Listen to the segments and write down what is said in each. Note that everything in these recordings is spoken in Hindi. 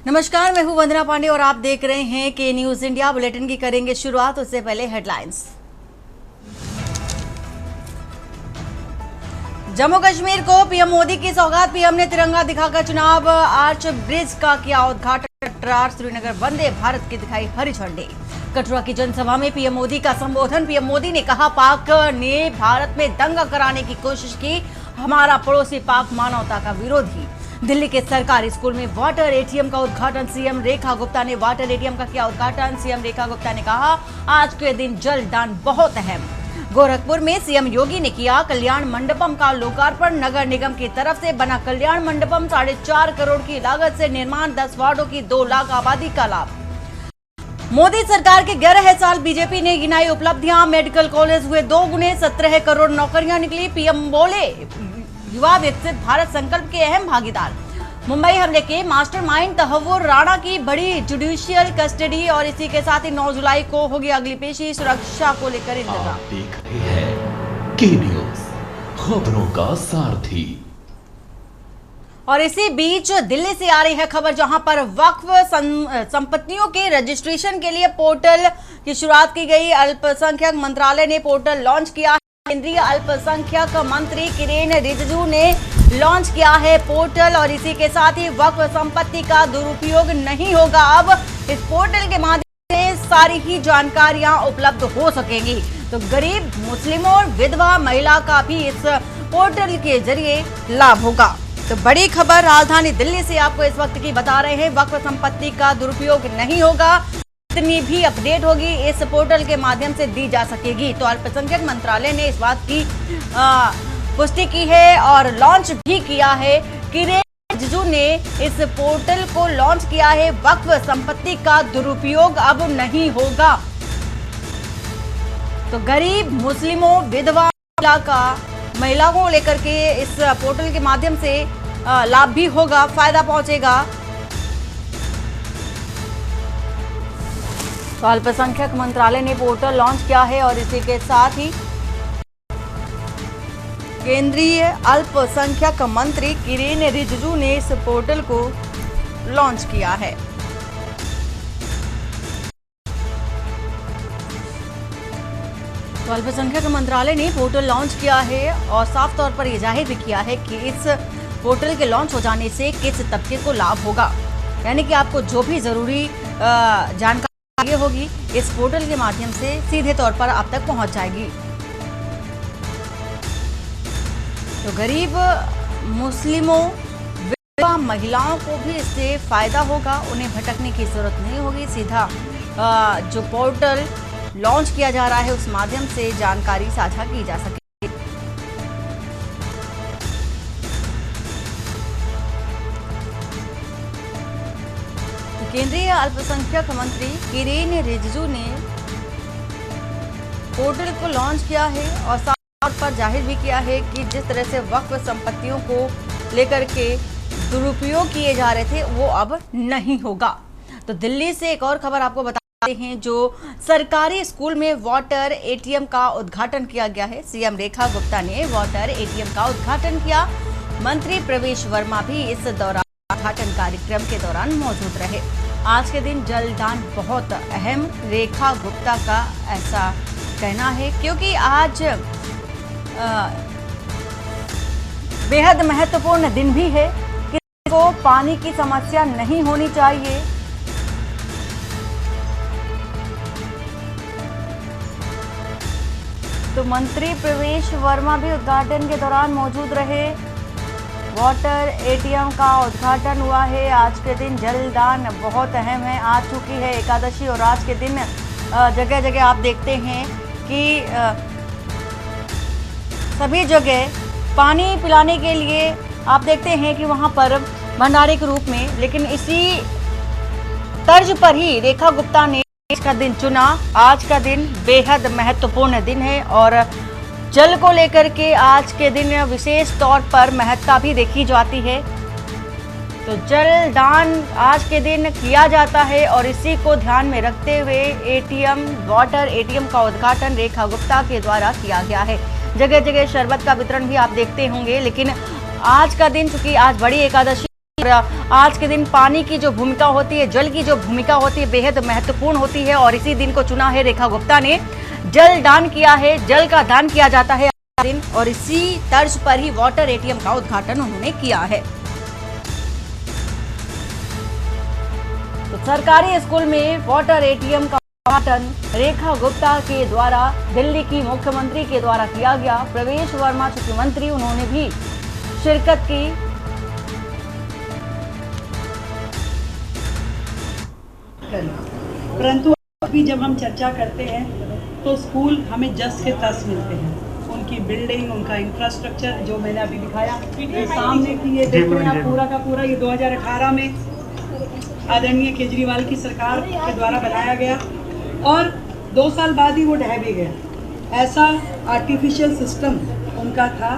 नमस्कार, मैं हूं वंदना पांडे और आप देख रहे हैं के न्यूज इंडिया। बुलेटिन की करेंगे शुरुआत, उससे पहले हेडलाइंस। जम्मू कश्मीर को पीएम मोदी की सौगात, पीएम ने तिरंगा दिखाकर चुनाव आर्च ब्रिज का किया उद्घाटन। कटरा श्रीनगर वंदे भारत की दिखाई हरी झंडी। कटरा की जनसभा में पीएम मोदी का संबोधन। पीएम मोदी ने कहा, पाक ने भारत में दंगा कराने की कोशिश की, हमारा पड़ोसी पाक मानवता का विरोधी। दिल्ली के सरकारी स्कूल में वाटर एटीएम का उद्घाटन। सीएम रेखा गुप्ता ने वाटर एटीएम का किया उद्घाटन। सीएम रेखा गुप्ता ने कहा, आज के दिन जल दान बहुत अहम। गोरखपुर में सीएम योगी ने किया कल्याण मंडपम का लोकार्पण। नगर निगम की तरफ से बना कल्याण मंडपम, 4.5 करोड़ की लागत से निर्माण, 10 वार्डों की 2 लाख आबादी का लाभ। मोदी सरकार के 11 साल, बीजेपी ने गिनाई उपलब्धियां। मेडिकल कॉलेज हुए 2 गुने, 17 करोड़ नौकरियां निकली। पीएम बोले, युवा विकसित भारत संकल्प के अहम भागीदार। मुंबई हमले के मास्टरमाइंड तहव्वुर राणा की बड़ी जुडिशियल कस्टडी। और इसी के साथ ही 9 जुलाई को होगी अगली पेशी, सुरक्षा को लेकर इंतजाम। आप देख रहे हैं के न्यूज, खबरों का सारथी। और इसी बीच दिल्ली से आ रही है खबर, जहां पर वक्फ संपत्तियों के रजिस्ट्रेशन के लिए पोर्टल की शुरुआत की गई। अल्पसंख्यक मंत्रालय ने पोर्टल लॉन्च किया। केंद्रीय अल्पसंख्यक मंत्री किरेन रिजिजू ने लॉन्च किया है पोर्टल। और इसी के साथ ही वक्फ संपत्ति का दुरुपयोग नहीं होगा। अब इस पोर्टल के माध्यम से सारी ही जानकारियां उपलब्ध हो सकेंगी। तो गरीब, मुस्लिमों और विधवा महिला का भी इस पोर्टल के जरिए लाभ होगा। तो बड़ी खबर राजधानी दिल्ली से आपको इस वक्त की बता रहे हैं, वक्फ संपत्ति का दुरुपयोग नहीं होगा। जितनी भी अपडेट होगी इस पोर्टल के माध्यम से दी जा सकेगी। तो अल्पसंख्यक मंत्रालय ने इस बात की पुष्टि की है और लॉन्च भी किया है। किरेन रिजिजू ने इस पोर्टल को लॉन्च किया है। वक्फ संपत्ति का दुरुपयोग अब नहीं होगा। तो गरीब, मुस्लिमों, विधवा महिलाओं को लेकर के इस पोर्टल के माध्यम से लाभ भी होगा, फायदा पहुंचेगा। तो अल्पसंख्यक मंत्रालय ने पोर्टल लॉन्च किया है और इसी के साथ ही केंद्रीय अल्पसंख्यक मंत्री किरेन रिजिजू ने इस पोर्टल को लॉन्च किया है। तो अल्पसंख्यक मंत्रालय ने पोर्टल लॉन्च किया है और साफ तौर पर यह जाहिर भी किया है कि इस पोर्टल के लॉन्च हो जाने से किस तबके को लाभ होगा। यानी कि आपको जो भी जरूरी जानकारी होगी इस पोर्टल के माध्यम से सीधे तौर पर आप तक पहुंच जाएगी। तो गरीब, मुस्लिमों, विधवा महिलाओं को भी इससे फायदा होगा। उन्हें भटकने की जरूरत नहीं होगी। सीधा जो पोर्टल लॉन्च किया जा रहा है उस माध्यम से जानकारी साझा की जा सके। केंद्रीय अल्पसंख्यक मंत्री किरेन रिजिजू ने पोर्टल को लॉन्च किया है और साफ तौर पर जाहिर भी किया है कि जिस तरह से वक्फ संपत्तियों को लेकर के दुरुपयोग किए जा रहे थे वो अब नहीं होगा। तो दिल्ली से एक और खबर आपको बताते हैं, जो सरकारी स्कूल में वाटर एटीएम का उद्घाटन किया गया है। सीएम रेखा गुप्ता ने वाटर एटीएम का उद्घाटन किया। मंत्री प्रवेश वर्मा भी इस दौरान उद्घाटन कार्यक्रम के दौरान मौजूद रहे। आज के दिन जलदान बहुत अहम, रेखा गुप्ता का ऐसा कहना है, क्योंकि आज बेहद महत्वपूर्ण दिन भी है। किसी को पानी की समस्या नहीं होनी चाहिए। तो मंत्री प्रवेश वर्मा भी उद्घाटन के दौरान मौजूद रहे। वाटर एटीएम का उद्घाटन हुआ है। आज के दिन जलदान बहुत अहम है। आज चुकी है एकादशी और आज के दिन जगह जगह आप देखते हैं कि सभी जगह पानी पिलाने के लिए आप देखते हैं कि वहां पर भंडारे के रूप में, लेकिन इसी तर्ज पर ही रेखा गुप्ता ने आज का दिन चुना। आज का दिन बेहद महत्वपूर्ण दिन है और जल को लेकर के आज के दिन विशेष तौर पर महत्ता भी देखी जाती है। तो जल दान आज के दिन किया जाता है और इसी को ध्यान में रखते हुए वाटर एटीएम का उद्घाटन रेखा गुप्ता के द्वारा किया गया है। जगह जगह शरबत का वितरण भी आप देखते होंगे। लेकिन आज का दिन, चूंकि आज बड़ी एकादशी और आज के दिन पानी की जो भूमिका होती है, जल की जो भूमिका होती है, बेहद महत्वपूर्ण होती है और इसी दिन को चुना है। रेखा गुप्ता ने जल दान किया है, जल का दान किया जाता है दिन, और इसी तर्ज पर ही वाटर एटीएम का उद्घाटन उन्होंने किया है। तो सरकारी स्कूल में वाटर एटीएम का उद्घाटन रेखा गुप्ता के द्वारा दिल्ली की मुख्यमंत्री के द्वारा किया गया। प्रवेश वर्मा चूंकि मंत्री, उन्होंने भी शिरकत की। परंतु अभी जब हम चर्चा करते हैं तो स्कूल हमें जस के तस मिलते हैं। उनकी बिल्डिंग, उनका इंफ्रास्ट्रक्चर जो मैंने अभी दिखाया, ये सामने की ये देखते हैं पूरा का पूरा, ये 2018 में आदरणीय केजरीवाल की सरकार के द्वारा बनाया गया और 2 साल बाद ही वो ढह भी गया। ऐसा आर्टिफिशियल सिस्टम उनका था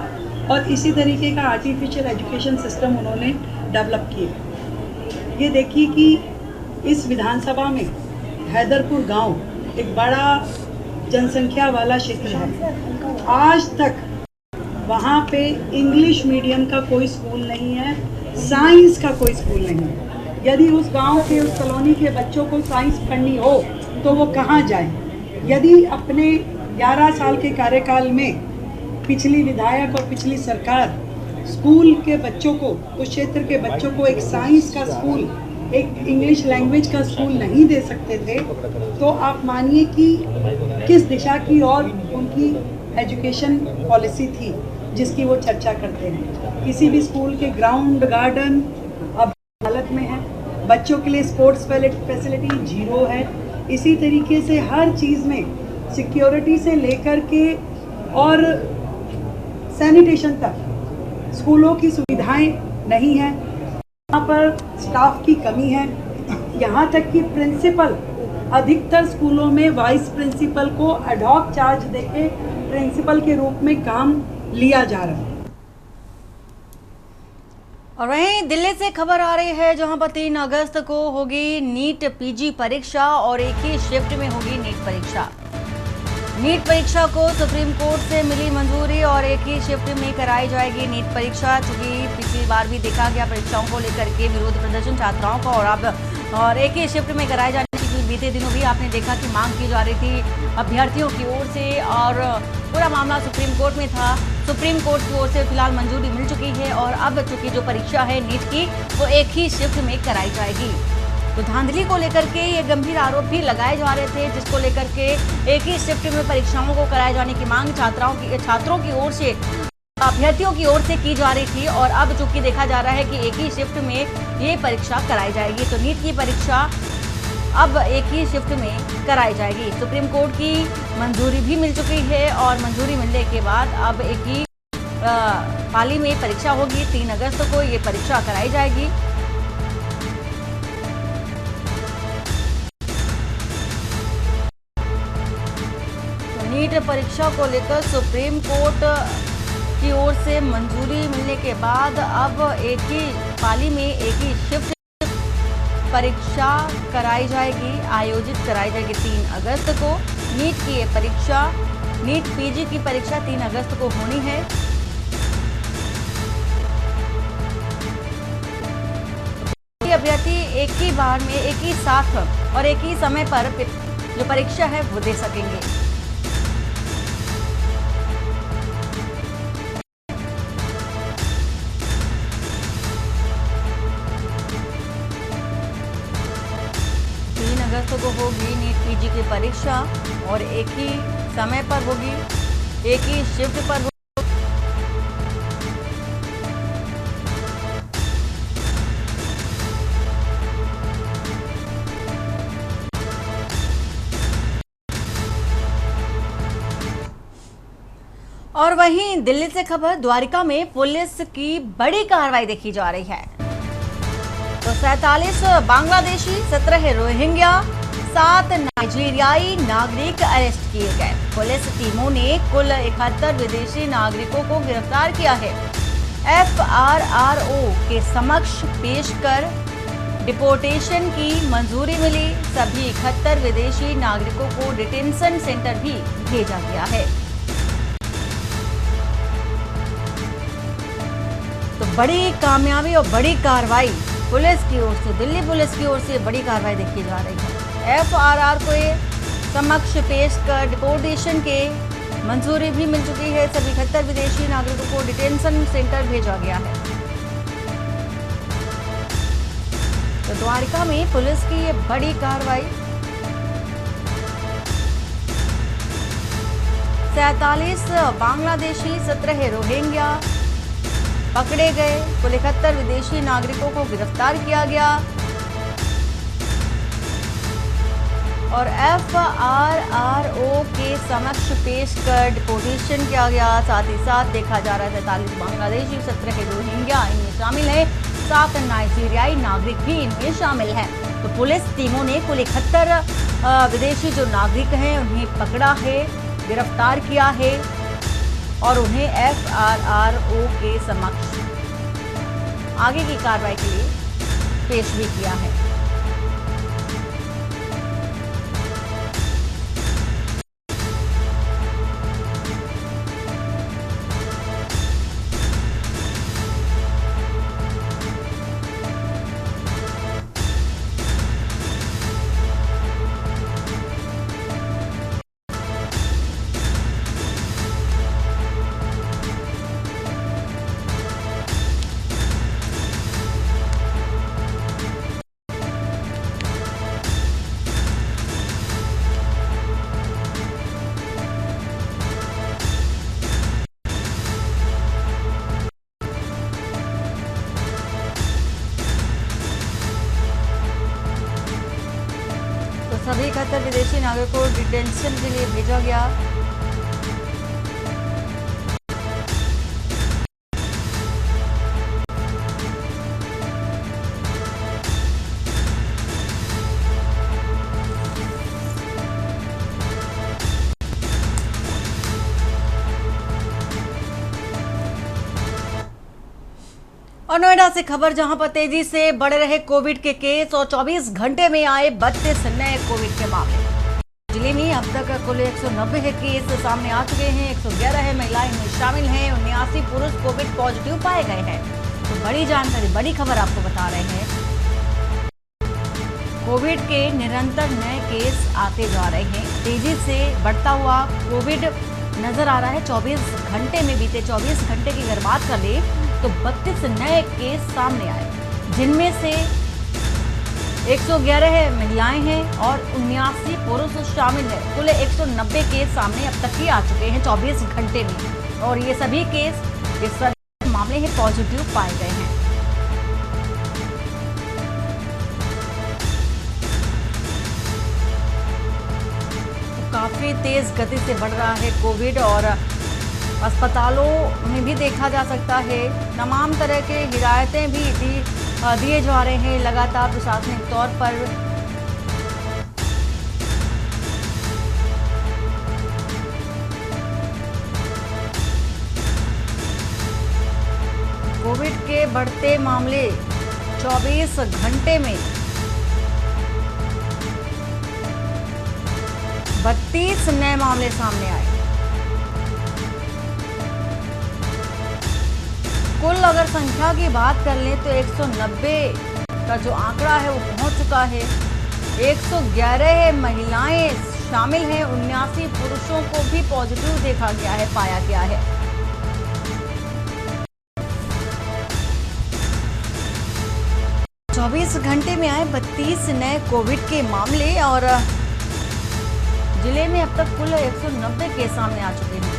और इसी तरीके का आर्टिफिशियल एजुकेशन सिस्टम उन्होंने डेवलप किया। ये देखिए कि इस विधानसभा में हैदरपुर गांव एक बड़ा जनसंख्या वाला क्षेत्र है। आज तक वहाँ पे इंग्लिश मीडियम का कोई स्कूल नहीं है, साइंस का कोई स्कूल नहीं है। यदि उस गांव के, उस कॉलोनी के बच्चों को साइंस पढ़नी हो तो वो कहाँ जाए? यदि अपने 11 साल के कार्यकाल में पिछली विधायक और पिछली सरकार स्कूल के बच्चों को, उस क्षेत्र के बच्चों को एक साइंस का स्कूल, एक इंग्लिश लैंग्वेज का स्कूल नहीं दे सकते थे, तो आप मानिए कि किस दिशा की और उनकी एजुकेशन पॉलिसी थी जिसकी वो चर्चा करते हैं। किसी भी स्कूल के ग्राउंड, गार्डन अब हालत में है, बच्चों के लिए स्पोर्ट्स फैसिलिटी जीरो है। इसी तरीके से हर चीज़ में सिक्योरिटी से लेकर के और सैनिटेशन तक स्कूलों की सुविधाएं नहीं हैं। यहाँ पर स्टाफ की कमी है। यहाँ तक कि प्रिंसिपल, अधिकतर स्कूलों में वाइस प्रिंसिपल को एडहॉक चार्ज देके प्रिंसिपल के रूप में काम लिया जा रहा है। और वहीं दिल्ली से खबर आ रही है जहां पर 3 अगस्त को होगी नीट पीजी परीक्षा और एक ही शिफ्ट में होगी नीट परीक्षा। नीट परीक्षा को सुप्रीम कोर्ट से मिली मंजूरी और एक ही शिफ्ट में कराई जाएगी नीट परीक्षा। चूंकि पिछली बार भी देखा गया परीक्षाओं को लेकर के विरोध प्रदर्शन छात्राओं का, और एक ही शिफ्ट में कराई जाने की बीते दिनों भी आपने देखा कि मांग की जा रही थी अभ्यर्थियों की ओर से, और पूरा मामला सुप्रीम कोर्ट में था। सुप्रीम कोर्ट की ओर से फिलहाल मंजूरी मिल चुकी है और अब चूंकि जो परीक्षा है नीट की वो एक ही शिफ्ट में कराई जाएगी। तो धांधली को लेकर के ये गंभीर आरोप भी लगाए जा रहे थे, जिसको लेकर के एक ही शिफ्ट में परीक्षाओं को कराए जाने की मांग छात्रों की ओर से, अभ्यर्थियों की ओर से की जा रही थी। और अब चूंकि देखा जा रहा है कि एक ही शिफ्ट में ये परीक्षा कराई जाएगी, तो नीट की परीक्षा अब एक ही शिफ्ट में कराई जाएगी। सुप्रीम कोर्ट की मंजूरी भी मिल चुकी है और मंजूरी मिलने के बाद अब एक ही पाली में परीक्षा होगी। 3 अगस्त को ये परीक्षा कराई जाएगी। नीट परीक्षा को लेकर सुप्रीम कोर्ट की ओर से मंजूरी मिलने के बाद अब एक ही पाली में एक ही शिफ्ट परीक्षा कराई जाएगी, आयोजित कराई जाएगी 3 अगस्त को। नीट की ये परीक्षा, नीट पीजी की परीक्षा 3 अगस्त को होनी है। अभ्यर्थी एक ही बार में, एक ही साथ और एक ही समय पर जो परीक्षा है वो दे सकेंगे। अगस्त को होगी नीट पीजी की परीक्षा और एक ही समय पर होगी, एक ही शिफ्ट पर होगी। और वहीं दिल्ली से खबर, द्वारिका में पुलिस की बड़ी कार्रवाई देखी जा रही है। तो 47 बांग्लादेशी, 17 रोहिंग्या, 7 नाइजीरियाई नागरिक अरेस्ट किए गए। पुलिस टीमों ने कुल 71 विदेशी नागरिकों को गिरफ्तार किया है। FRRO के समक्ष पेश कर डिपोर्टेशन की मंजूरी मिली। सभी 71 विदेशी नागरिकों को डिटेंशन सेंटर भी भेजा गया है। तो बड़ी कामयाबी और बड़ी कार्रवाई पुलिस की ओर से, दिल्ली पुलिस की ओर से बड़ी कार्रवाई देखी जा रही है। एफआरआर को समक्ष पेश कर डिपोर्टेशन के मंजूरी भी मिल चुकी है। सभी 71 विदेशी नागरिकों को डिटेंशन सेंटर भेजा गया है। तो द्वारका में पुलिस की ये बड़ी कार्रवाई, 47 बांग्लादेशी, 17 रोहिंग्या पकड़े गए। कुल 71 विदेशी नागरिकों को गिरफ्तार किया गया और एफआरआरओ के समक्ष पेश कर डिपोर्टेशन किया गया। साथ ही साथ देखा जा रहा है 43 बांग्लादेशी, 17 रोहिंग्या इनमें शामिल है, 7 नाइजीरियाई नागरिक भी इनमें शामिल हैं। तो पुलिस टीमों ने कुल 71 विदेशी जो नागरिक हैं उन्हें पकड़ा है, गिरफ्तार किया है और उन्हें एफआरआरओ के समक्ष आगे की कार्रवाई के लिए पेश भी किया है। सभी 71 विदेशी नागरिकों को डिटेंशन के लिए भेजा गया। और नोएडा से खबर, जहां पर तेजी से बढ़ रहे कोविड के केस और 24 घंटे में आए 32 नए कोविड के मामले। जिले में अब तक कुल 190 केस सामने आ चुके हैं। 111 महिलाएं इनमें शामिल हैं। 79 पुरुष कोविड पॉजिटिव पाए गए हैं। तो बड़ी जानकारी, बड़ी खबर आपको बता रहे हैं। कोविड के निरंतर नए केस आते जा रहे हैं। तेजी से बढ़ता हुआ कोविड नजर आ रहा है। 24 घंटे में, बीते 24 घंटे की अगर बात कर ले तो 32 नए केस सामने आए, जिनमें से 111 महिलाएं हैं और 79 पुरुष शामिल है। कुल 190 केस सामने अब तक ही आ चुके हैं 24 घंटे में और ये सभी केस, ये सभी मामले हैं पॉजिटिव पाए गए हैं। तो काफी तेज गति से बढ़ रहा है कोविड और अस्पतालों में भी देखा जा सकता है। तमाम तरह के हिदायतें भी दिए जा रहे हैं लगातार प्रशासनिक तौर पर। कोविड के बढ़ते मामले 24 घंटे में 32 नए मामले सामने आए। कुल अगर संख्या की बात कर लें तो 190 का जो आंकड़ा है वो पहुंच चुका है। 111 महिलाएं शामिल हैं। 79 पुरुषों को भी पॉजिटिव देखा गया है, पाया गया है। चौबीस घंटे में आए 32 नए कोविड के मामले और जिले में अब तक कुल 190 केस सामने आ चुके हैं।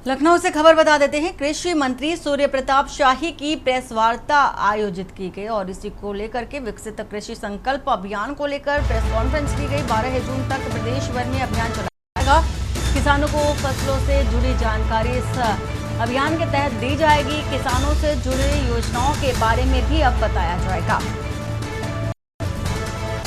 लखनऊ से खबर बता देते हैं। कृषि मंत्री सूर्य प्रताप शाही की प्रेस वार्ता आयोजित की गई और इसी को लेकर के विकसित कृषि संकल्प अभियान को लेकर प्रेस कॉन्फ्रेंस की गई। 12 जून तक प्रदेश भर में अभियान चलाया जाएगा। किसानों को फसलों से जुड़ी जानकारी इस अभियान के तहत दी जाएगी। किसानों से जुड़ी योजनाओं के बारे में भी अब बताया जाएगा।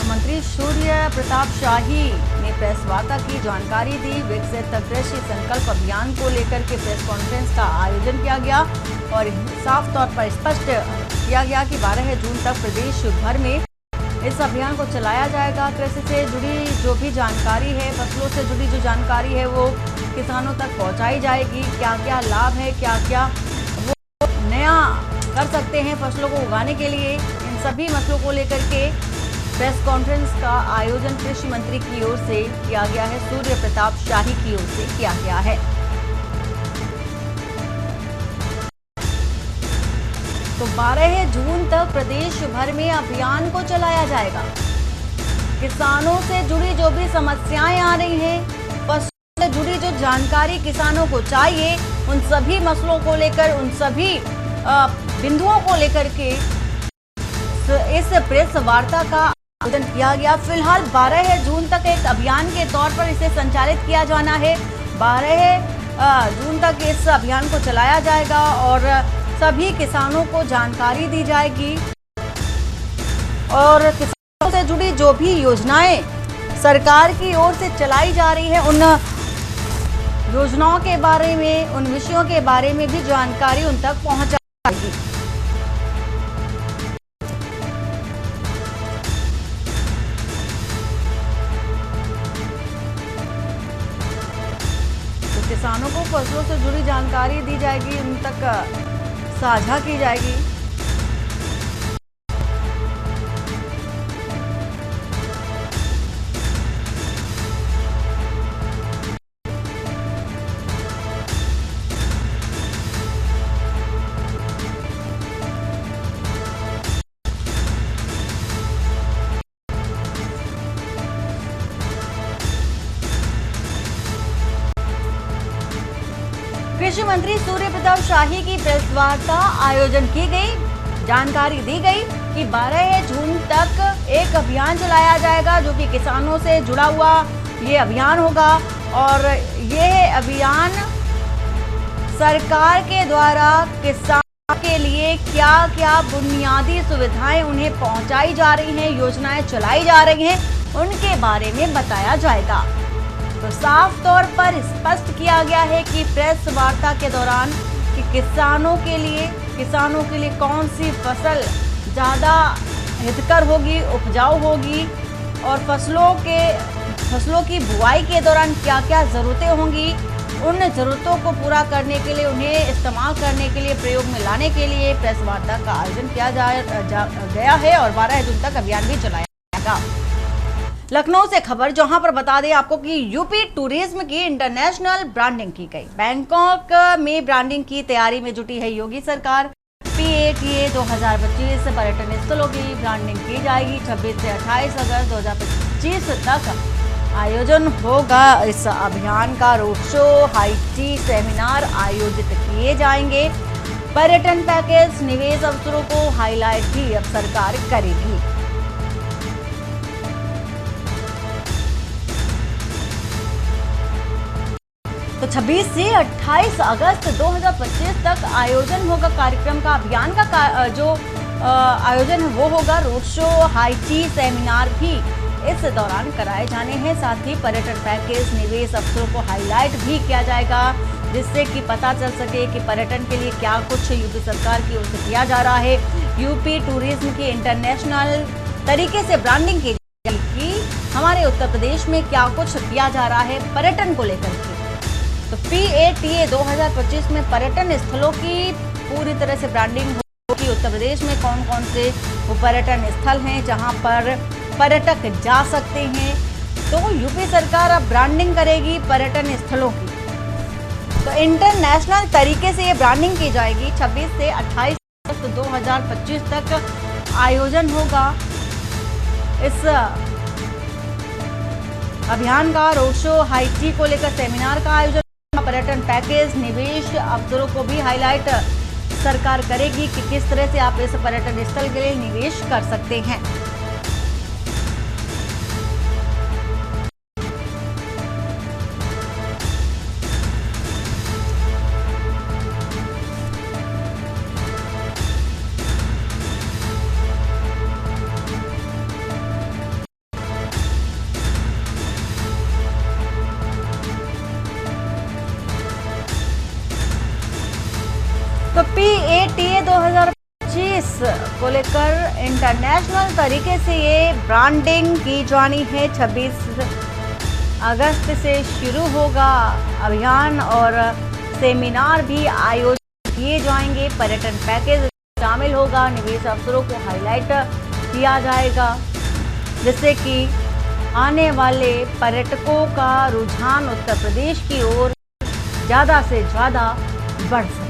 मंत्री सूर्य प्रताप शाही ने प्रेस वार्ता की, जानकारी दी। विकसित कृषि संकल्प अभियान को लेकर के प्रेस कॉन्फ्रेंस का आयोजन किया गया और साफ तौर पर स्पष्ट किया गया कि 12 जून तक प्रदेश भर में इस अभियान को चलाया जाएगा। कृषि से जुड़ी जो भी जानकारी है, फसलों से जुड़ी जो जानकारी है वो किसानों तक पहुंचाई जाएगी। क्या क्या लाभ है, क्या क्या वो नया कर सकते हैं फसलों को उगाने के लिए, इन सभी मसलों को लेकर के प्रेस कॉन्फ्रेंस का आयोजन कृषि मंत्री की ओर से किया गया है, सूर्य प्रताप शाही की ओर से किया गया है। तो 12 जून तक प्रदेश भर में अभियान को चलाया जाएगा। किसानों से जुड़ी जो भी समस्याएं आ रही हैं, फसलों से जुड़ी जो जानकारी किसानों को चाहिए, उन सभी मसलों को लेकर, उन सभी बिंदुओं को लेकर के इस प्रेस वार्ता का आयोजन किया गया। फिलहाल 12 जून तक एक अभियान के तौर पर इसे संचालित किया जाना है। 12 जून तक इस अभियान को चलाया जाएगा और सभी किसानों को जानकारी दी जाएगी और किसानों से जुड़ी जो भी योजनाएं सरकार की ओर से चलाई जा रही है, उन योजनाओं के बारे में, उन विषयों के बारे में भी जानकारी उन तक पहुंचाई जाएगी। तो किसानों को फसलों से जुड़ी जानकारी दी जाएगी, उन तक साझा की जाएगी। कृषि मंत्री सूर्य प्रताप शाही की प्रेस वार्ता आयोजन की गई। जानकारी दी गई कि 12 जून तक एक अभियान चलाया जाएगा जो कि किसानों से जुड़ा हुआ ये अभियान होगा और ये अभियान सरकार के द्वारा किसानों के लिए क्या क्या बुनियादी सुविधाएं उन्हें पहुंचाई जा रही हैं, योजनाएं चलाई जा रही हैं, उनके बारे में बताया जाएगा। तो साफ तौर पर स्पष्ट किया गया है कि प्रेस वार्ता के दौरान कि किसानों के लिए कौन सी फसल ज़्यादा हितकर होगी, उपजाऊ होगी और फसलों की बुआई के दौरान क्या क्या ज़रूरतें होंगी, उन ज़रूरतों को पूरा करने के लिए, उन्हें इस्तेमाल करने के लिए, प्रयोग में लाने के लिए प्रेस वार्ता का आयोजन किया गया है और 12 जून तक अभियान भी चलाया जाएगा। लखनऊ से खबर, जहां पर बता दें आपको कि यूपी टूरिज्म की इंटरनेशनल ब्रांडिंग की गई। बैंकॉक में ब्रांडिंग की तैयारी में जुटी है योगी सरकार। PATA 2025 पर्यटन स्थलों की ब्रांडिंग की जाएगी। 26 से 28 अगस्त 2025 तक आयोजन होगा। इस अभियान का road show, high tea seminar आयोजित किए जाएंगे। पर्यटन पैकेज, निवेश अवसरों को हाईलाइट भी अब सरकार करेगी। तो 26 से 28 अगस्त 2025 तक आयोजन होगा कार्यक्रम का। अभियान का जो आयोजन है वो होगा। Road show, high tea seminar भी इस दौरान कराए जाने हैं। साथ ही पर्यटन पैकेज, निवेश अवसरों को हाईलाइट भी किया जाएगा, जिससे कि पता चल सके कि पर्यटन के लिए क्या कुछ यूपी सरकार की ओर से किया जा रहा है। यूपी टूरिज्म की इंटरनेशनल तरीके से ब्रांडिंग की जाएगी कि हमारे उत्तर प्रदेश में क्या कुछ किया जा रहा है पर्यटन को लेकर के। तो PATA 2025 में पर्यटन स्थलों की पूरी तरह से ब्रांडिंग होगी। उत्तर प्रदेश में कौन कौन से वो पर्यटन स्थल हैं जहां पर पर्यटक जा सकते हैं, तो यूपी सरकार अब ब्रांडिंग करेगी पर्यटन स्थलों की। तो इंटरनेशनल तरीके से ये ब्रांडिंग की जाएगी। 26 से 28 अगस्त 2025 तक आयोजन होगा इस अभियान का। रोड शो, हाई टी को लेकर सेमिनार का आयोजन, पर्यटन पैकेज, निवेश अवसरों को भी हाईलाइट सरकार करेगी कि किस तरह से आप इस पर्यटन स्थल के लिए निवेश कर सकते हैं। तो PATA 2025 को लेकर इंटरनेशनल तरीके से ये ब्रांडिंग की जानी है। 26 अगस्त से शुरू होगा अभियान और सेमिनार भी आयोजित किए जाएंगे। पर्यटन पैकेज शामिल होगा, निवेश अवसरों को हाईलाइट किया जाएगा जिससे कि आने वाले पर्यटकों का रुझान उत्तर प्रदेश की ओर ज्यादा से ज्यादा बढ़ सके।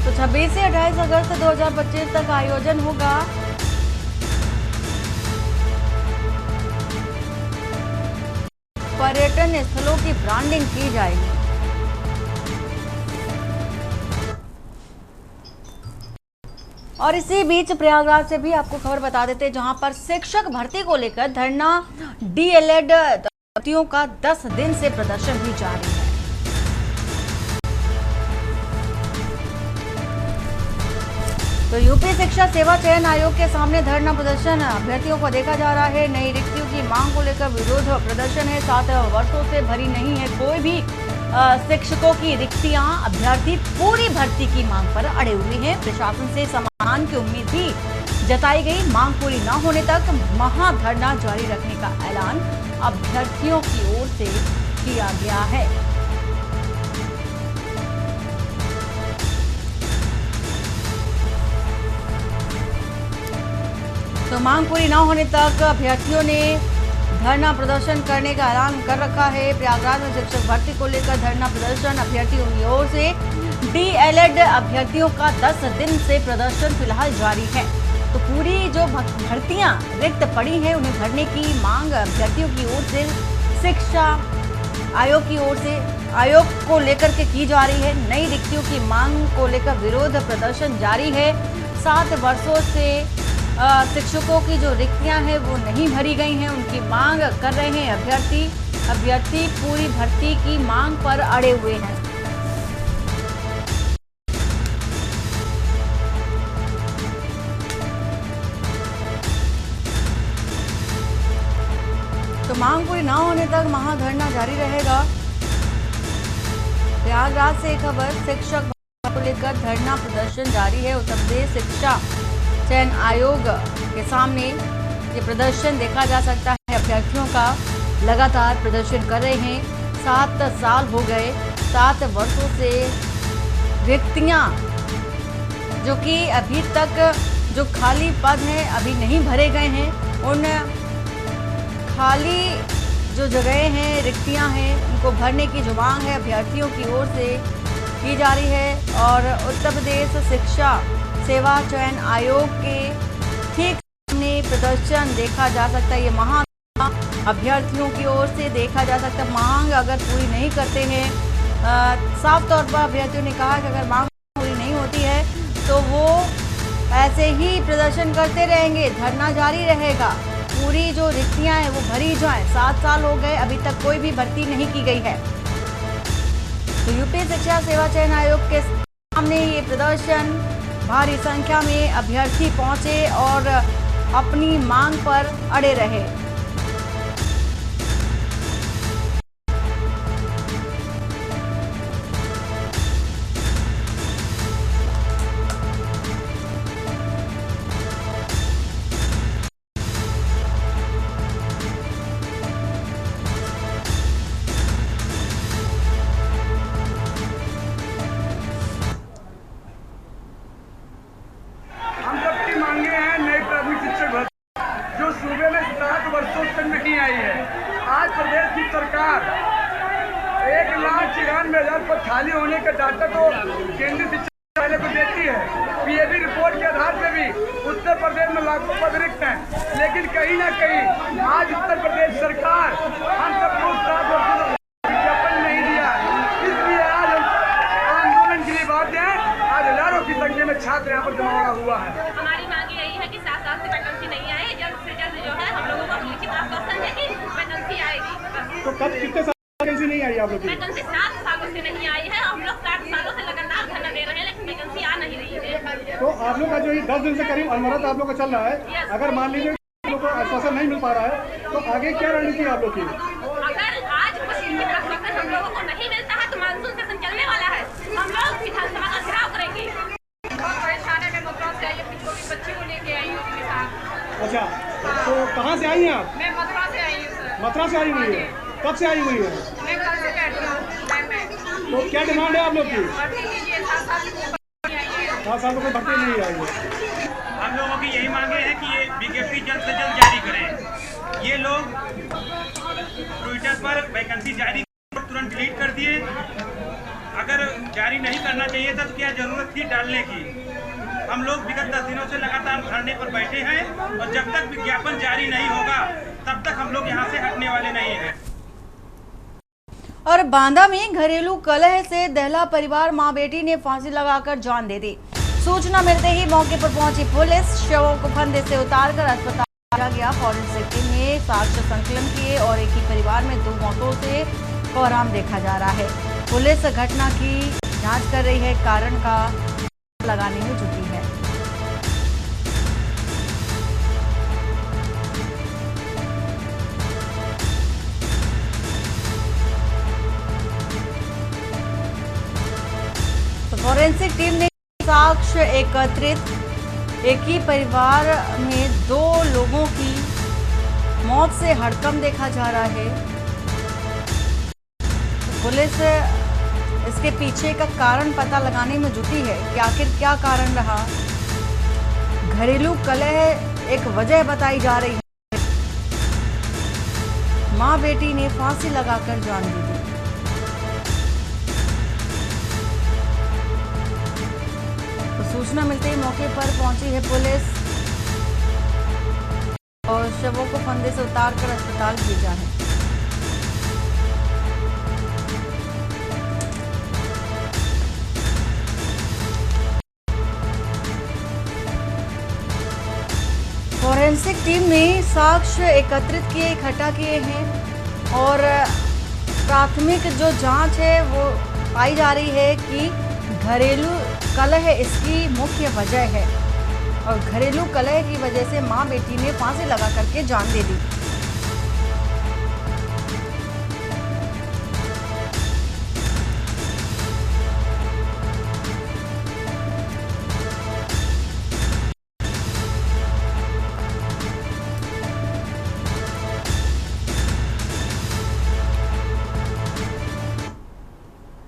तो 26 से 28 अगस्त 2025 तक आयोजन होगा। पर्यटन स्थलों की ब्रांडिंग की जाएगी। और इसी बीच प्रयागराज से भी आपको खबर बता देते हैं, जहां पर शिक्षक भर्ती को लेकर धरना DLED भर्तियों का 10 दिन से प्रदर्शन भी जारी है। तो यूपी शिक्षा सेवा चयन आयोग के सामने धरना प्रदर्शन अभ्यर्थियों को देखा जा रहा है। नई रिक्तियों की मांग को लेकर विरोध प्रदर्शन है। 7 वर्षों से भरी नहीं है कोई भी शिक्षकों की रिक्तियां। अभ्यर्थी पूरी भर्ती की मांग पर अड़े हुए हैं। प्रशासन से समाधान की उम्मीद भी जताई गई। मांग पूरी न होने तक महाधरना जारी रखने का ऐलान अभ्यर्थियों की ओर से किया गया है। तो मांग पूरी न होने तक अभ्यर्थियों ने धरना प्रदर्शन करने का ऐलान कर रखा है। प्रयागराज में शिक्षक भर्ती को लेकर धरना प्रदर्शन अभ्यर्थियों की ओर से। DLED अभ्यर्थियों का 10 दिन से प्रदर्शन फिलहाल जारी है। तो पूरी जो भर्तियां रिक्त पड़ी हैं उन्हें भरने की मांग अभ्यर्थियों की ओर से शिक्षा आयोग की ओर से आयोग को लेकर के की जा रही है। नई रिक्तियों की मांग को लेकर विरोध प्रदर्शन जारी है। 7 वर्षों से शिक्षकों की जो रिक्तियां हैं वो नहीं भरी गई हैं, उनकी मांग कर रहे हैं अभ्यर्थी पूरी भर्ती की मांग पर अड़े हुए हैं। तो मांग पूरी ना होने तक महाधरना जारी रहेगा। प्रयागराज से खबर, शिक्षक को लेकर धरना प्रदर्शन जारी है। उत्तर प्रदेश शिक्षा चयन आयोग के सामने ये प्रदर्शन देखा जा सकता है। अभ्यर्थियों का लगातार प्रदर्शन कर रहे हैं। 7 साल हो गए, 7 वर्षों से रिक्तियां जो कि अभी तक जो खाली पद हैं अभी नहीं भरे गए हैं, उन खाली जो जगह हैं रिक्तियां हैं उनको भरने की जो मांग है अभ्यर्थियों की ओर से की जा रही है। और उत्तर प्रदेश शिक्षा सेवा चयन आयोग के ठीक सामने प्रदर्शन देखा जा सकता है। ये महाधरना अभ्यर्थियों की ओर से देखा जा सकता है। मांग अगर पूरी नहीं करते हैं, साफ तौर पर अभ्यर्थियों ने कहा कि अगर मांग पूरी नहीं होती है तो वो ऐसे ही प्रदर्शन करते रहेंगे, धरना जारी रहेगा। पूरी जो रिक्तियां हैं वो भरी जाएं। 7 साल हो गए, अभी तक कोई भी भर्ती नहीं की गई है। तो यूपी शिक्षा सेवा चयन आयोग के सामने ये प्रदर्शन, भारी संख्या में अभ्यर्थी पहुंचे और अपनी मांग पर अड़े रहे। डाटा तो केंद्रीय शिक्षा मंत्रालय को देती है। पीएबी रिपोर्ट के आधार पर भी उत्तर प्रदेश में लाखों पद रिक्त हैं, लेकिन कहीं ना कहीं आज उत्तर प्रदेश सरकार हम सबको विज्ञापन नहीं दिया। इसलिए आज आंदोलन के लिए बात है, आज हजारों की संख्या में छात्र यहाँ पर जमा हुआ है। हमारी मांग यही है कि 7 साल से वैकेंसी नहीं आई, जल्द से जल्द जो है हम लोगों को लिखित आश्वासन है कि वैकेंसी आएगी। तो कब कितने साल वैकेंसी नहीं आई आप लोग की? वैकेंसी 7 सालों से नहीं आई है। हम लोग 7 सालों से लगातार धरना दे रहे हैं, लेकिन वैकेंसी आ नहीं रही है। तो आप लोग का जो 10 दिन से करीब अनवरत आप लोग का चल रहा है, अगर मान लीजिए आप लोग को आश्वासन नहीं मिल पा रहा है तो आगे क्या रणनीति है आप लोग की? अगर आज कुछ लिखित आश्वासन हम लोगों को नहीं मिलता है तो मानसून सेशन चलने वाला है, हम लोग विधानसभा का घेराव करेंगे। बहुत परेशान है, मैं मथुरा से आई अपनी छोटी बच्ची को लेके आई हूँ अपने साथ। अच्छा, तो कहाँ से आई हैं आप? मैं मथुरा से आई हूँ सर। मथुरा से आई हुई है? कब से आई हुई है? मैं कल से बैठी हूँ। तो क्या डिमांड है आप लोग की? भर्ती कीजिए, 7 साल की भर्ती आई है। 7 साल को भर्ती नहीं आई है। हम लोगों की यही मांगे हैं कि ये विज्ञप्ति जल्द से जल्द जारी करें। ये लोग ट्विटर पर वैकेंसी जारी तुरंत डिलीट कर दिए। अगर जारी नहीं करना चाहिए था तो क्या जरूरत थी डालने की? हम लोग विगत 10 दिनों से लगातार धरने पर बैठे हैं और जब तक विज्ञापन जारी नहीं होगा तब तक हम लोग यहाँ से हटने वाले नहीं हैं। और बांदा में घरेलू कलह से दहला परिवार मां बेटी ने फांसी लगाकर जान दे दी। सूचना मिलते ही मौके पर पहुंची पुलिस शवों को फंदे से उतारकर अस्पताल भेजा गया। फॉरेंसिक टीम ने साक्ष्य संकलन किए और एक ही परिवार में 2 मौतों से कोहराम देखा जा रहा है। पुलिस घटना की जांच कर रही है, कारण का लगाने में जुटी है। फॉरेंसिक टीम ने साक्ष्य एकत्रित, एक ही परिवार में 2 लोगों की मौत से हड़कंप देखा जा रहा है। पुलिस इसके पीछे का कारण पता लगाने में जुटी है कि आखिर क्या कारण रहा। घरेलू कलह एक वजह बताई जा रही है। मां बेटी ने फांसी लगाकर जान दी थी। तो सूचना मिलते ही मौके पर पहुंची है पुलिस और शवों को फंदे से उतारकर अस्पताल भेजा है। फॉरेंसिक टीम ने साक्ष्य एकत्रित किए, इकट्ठा किए हैं और प्राथमिक जो जांच है वो पाई जा रही है कि घरेलू कलह इसकी मुख्य वजह है और घरेलू कलह की वजह से मां बेटी ने फांसी लगा करके जान दे दी।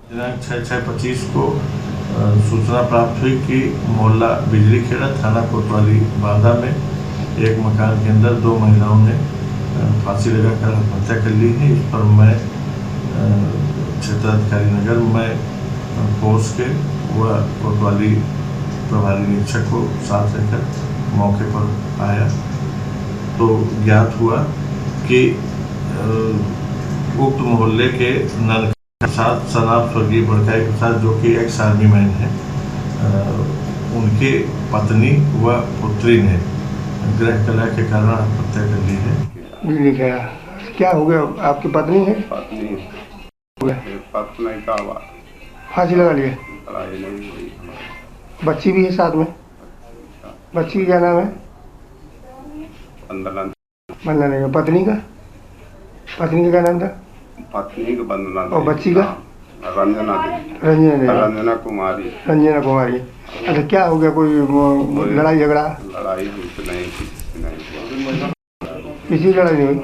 दिनांक 6/6/25 को सूचना प्राप्त हुई कि मोहल्ला बिजली खेड़ा थाना कोतवाली बांदा में एक मकान के अंदर 2 महिलाओं ने फांसी लगाकर आत्महत्या कर ली है। इस पर मैं क्षेत्राधिकारी नगर में फोर्स के व कोतवाली प्रभारी निरीक्षक को साथ लेकर मौके पर आया तो ज्ञात हुआ कि उक्त मोहल्ले के नल साथ सनाब स्वर्गीय बड़काई प्रसाद जो कि एक्स आर्मी मैन है, उनके पत्नी व पुत्री ने गृह कलह के कारण आत्महत्या कर ली है। बिजली खेड़ा क्या हो गया? आपकी पत्नी है? पत्नी का फांसी लगा लिया? लड़ाई नहीं हुई। बच्ची भी है साथ में? बच्ची क्या नाम है? बंदना नहीं। पत्नी का क्या नाम था? पत्नी का बंदना। और बच्ची का? रंजना कुमारी। अच्छा, क्या हो गया? कोई लड़ाई झगड़ा? लड़ाई हमसे नहीं की, किसी लड़ाई नहीं हुई।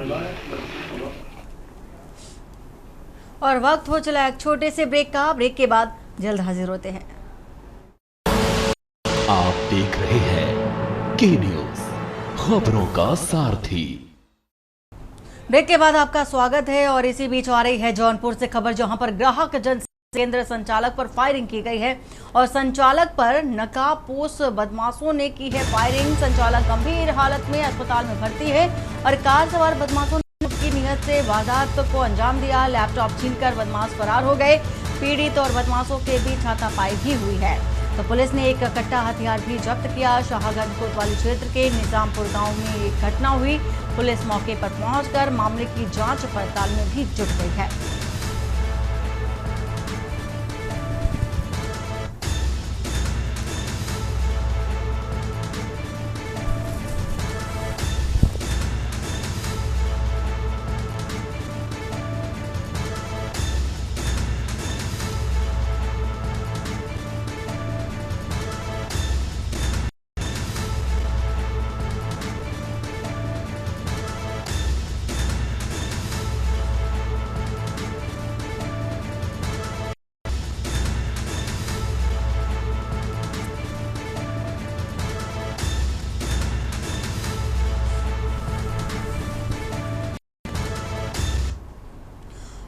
और वक्त हो चला एक छोटे से ब्रेक का। ब्रेक के बाद जल्द हाजिर होते हैं। आप देख रहे हैं के न्यूज, खबरों का सारथी। ब्रेक के बाद आपका स्वागत है और इसी बीच आ रही है जौनपुर से खबर, जहां पर ग्राहक जन केंद्र संचालक पर फायरिंग की गई है और संचालक पर नकाबपोश बदमाशों ने की है फायरिंग। संचालक गंभीर हालत में अस्पताल में भर्ती है और कार सवार बदमाशों ने की नियत से वारदात को अंजाम दिया। लैपटॉप छीनकर बदमाश फरार हो गए। पीड़ित और बदमाशों के बीच हाथापाई भी हुई है तो पुलिस ने एक कट्टा हथियार भी जब्त किया। शाहगंज कोतवाली क्षेत्र के निजामपुर गांव में एक घटना हुई। पुलिस मौके पर पहुंचकर मामले की जांच पड़ताल में भी जुट गई है।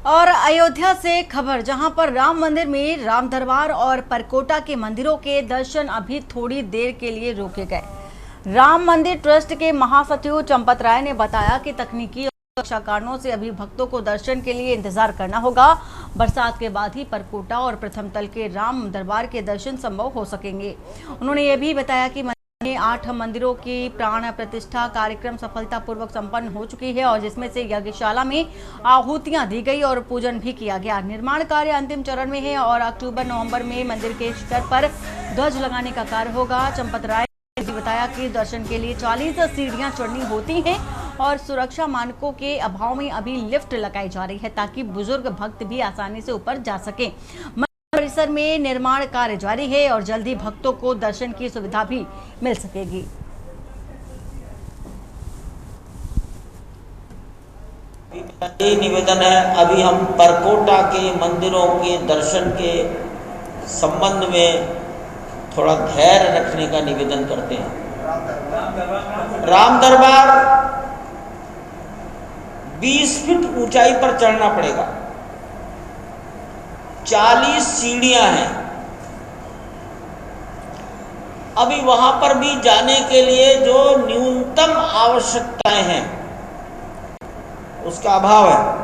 और अयोध्या से खबर, जहां पर राम मंदिर में राम दरबार और परकोटा के मंदिरों के दर्शन अभी थोड़ी देर के लिए रोके गए। राम मंदिर ट्रस्ट के महासचिव चंपत राय ने बताया कि तकनीकी और सुरक्षा कारणों से अभी भक्तों को दर्शन के लिए इंतजार करना होगा। बरसात के बाद ही परकोटा और प्रथम तल के राम दरबार के दर्शन संभव हो सकेंगे। उन्होंने ये भी बताया कि 8 मंदिरों की प्राण प्रतिष्ठा कार्यक्रम सफलतापूर्वक संपन्न हो चुकी है और जिसमें से यज्ञशाला में आहुतियां दी गई और पूजन भी किया गया। निर्माण कार्य अंतिम चरण में है और अक्टूबर-नवंबर में मंदिर के शिखर पर ध्वज लगाने का कार्य होगा। चंपत राय ने बताया कि दर्शन के लिए 40 सीढ़ियां चढ़नी होती हैं और सुरक्षा मानकों के अभाव में अभी लिफ्ट लगाई जा रही है ताकि बुजुर्ग भक्त भी आसानी से ऊपर जा सके। परिसर में निर्माण कार्य जारी है और जल्द ही भक्तों को दर्शन की सुविधा भी मिल सकेगी। ये निवेदन है, अभी हम परकोटा के मंदिरों के दर्शन के संबंध में थोड़ा धैर्य रखने का निवेदन करते हैं। राम दरबार 20 फीट ऊंचाई पर चढ़ना पड़ेगा। 40 सीढ़ियां हैं। अभी वहां पर भी जाने के लिए जो न्यूनतम आवश्यकताएं हैं उसका अभाव है।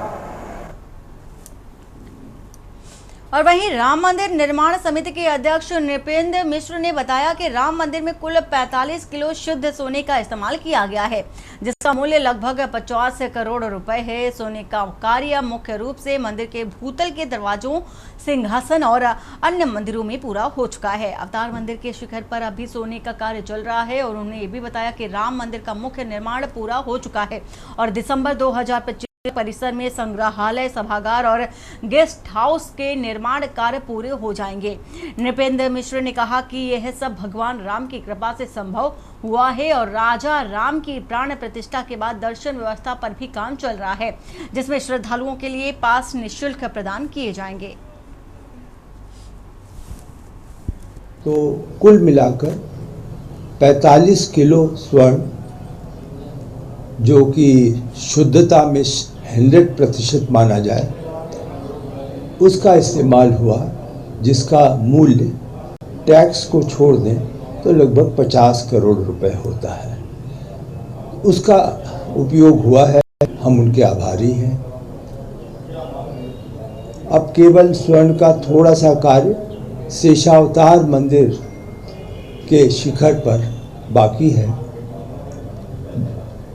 और वहीं राम मंदिर निर्माण समिति के अध्यक्ष नृपेंद्र मिश्र ने बताया कि राम मंदिर में कुल 45 किलो शुद्ध सोने का इस्तेमाल किया गया है, जिसका मूल्य लगभग 50 करोड़ रुपए है। सोने का कार्य मुख्य रूप से मंदिर के भूतल के दरवाजों, सिंहासन और अन्य मंदिरों में पूरा हो चुका है। अवतार मंदिर के शिखर पर अभी सोने का कार्य चल रहा है और उन्होंने ये भी बताया कि राम मंदिर का मुख्य निर्माण पूरा हो चुका है और दिसंबर 2025 परिसर में संग्रहालय, सभागार और गेस्ट हाउस के निर्माण कार्य पूरे हो जाएंगे। नृपेंद्र मिश्र ने कहा कि यह सब भगवान राम की कृपा से संभव हुआ है और राजा राम की प्राण प्रतिष्ठा के बाद दर्शन व्यवस्था पर भी काम चल रहा है, जिसमें श्रद्धालुओं के लिए पास निःशुल्क प्रदान किए जाएंगे। तो कुल मिलाकर 45 किलो स्वर्ण, जो कि शुद्धता में 100% माना जाए, उसका इस्तेमाल हुआ, जिसका मूल्य टैक्स को छोड़ दें तो लगभग 50 करोड़ रुपए होता है। उसका उपयोग हुआ है, हम उनके आभारी हैं। अब केवल स्वर्ण का थोड़ा सा कार्य शेषावतार मंदिर के शिखर पर बाकी है।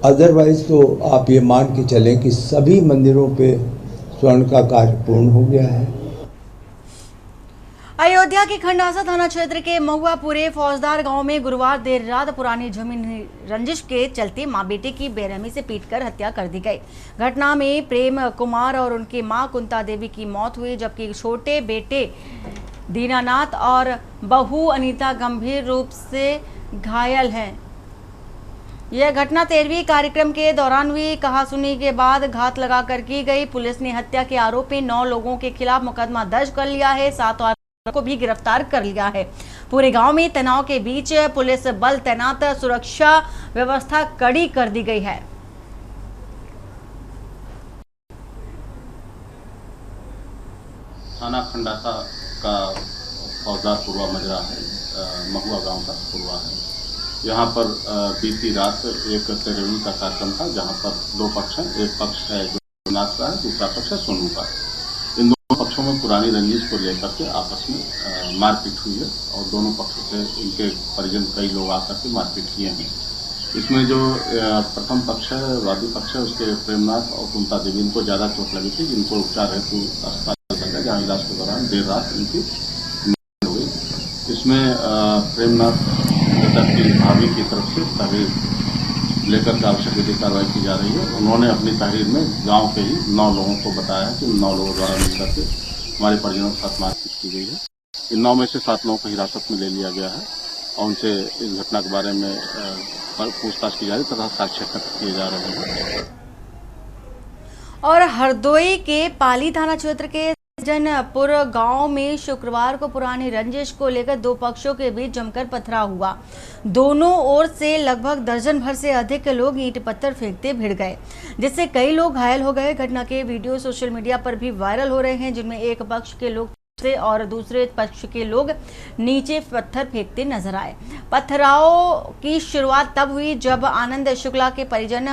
अदरवाइज तो आप ये मान के चलें कि सभी मंदिरों पे स्वर्ण का कार्य पूर्ण हो गया है। अयोध्या के खंडासा थाना क्षेत्र के महुआपुरे फौजदार गांव में गुरुवार देर रात पुरानी जमीन रंजिश के चलते मां बेटे की बेरहमी से पीटकर हत्या कर दी गई। घटना में प्रेम कुमार और उनकी मां कुंता देवी की मौत हुई, जबकि छोटे बेटे दीनानाथ और बहू अनीता गंभीर रूप से घायल हैं। यह घटना 13वीं कार्यक्रम के दौरान हुई। कहासुनी के बाद घात लगाकर की गई। पुलिस ने हत्या के आरोप में 9 लोगों के खिलाफ मुकदमा दर्ज कर लिया है। 7 आरोपियों को भी गिरफ्तार कर लिया है। पूरे गांव में तनाव के बीच पुलिस बल तैनात, सुरक्षा व्यवस्था कड़ी कर दी गई है। थाना खंडासा का फौजदार पूर्वा मजरा है, महुआ गांव का पूर्वा है। यहाँ पर बीती रात एक सेरेमनी का कार्यक्रम था, जहाँ पर दो पक्ष हैं। एक पक्ष है जो नाथ का है, दूसरा पक्ष है सोनू का। इन दोनों पक्षों में पुरानी रंजिश को लेकर के आपस में मारपीट हुई है और दोनों पक्षों से इनके परिजन कई लोग आकर के मारपीट किए हैं। इसमें जो प्रथम पक्ष है, वादी पक्ष है, उसके प्रेमनाथ और कुंता देवी, इनको ज़्यादा चोट लगी थी, जिनको उपचार हेतु अस्पताल ले गए, जहाँ इलाज के दौरान देर रात इनकी मृत्यु हुई। इसमें प्रेमनाथ मृतक की भाभी की तरफ से तहरीर लेकर के आवश्यक विधि कार्रवाई की जा रही है। उन्होंने अपनी तहरीर में गाँव के ही 9 लोगों को बताया कि 9 लोगों द्वारा मिलकर के हमारे परिजनों के साथ मारपीट की गई है। इन 9 में से 7 लोगों को हिरासत में ले लिया गया है और उनसे इस घटना के बारे में पूछताछ की जा रही तथा साक्ष्य एकत्र किए जा रहे हैं। और हरदोई के पाली थाना क्षेत्र के जनपुर गांव में शुक्रवार को पुरानी रंजिश को लेकर दो पक्षों के बीच जमकर पथराव हुआ। दोनों ओर से लगभग दर्जन भर से अधिक लोग ईंट पत्थर फेंकते भिड़ गए, जिससे कई लोग घायल हो गए। घटना के वीडियो सोशल मीडिया पर भी वायरल हो रहे हैं, जिनमें एक पक्ष के लोग से और दूसरे पक्ष के लोग नीचे पत्थर फेंकते नजर आए। पथराव की शुरुआत तब हुई जब आनंद शुक्ला के परिजन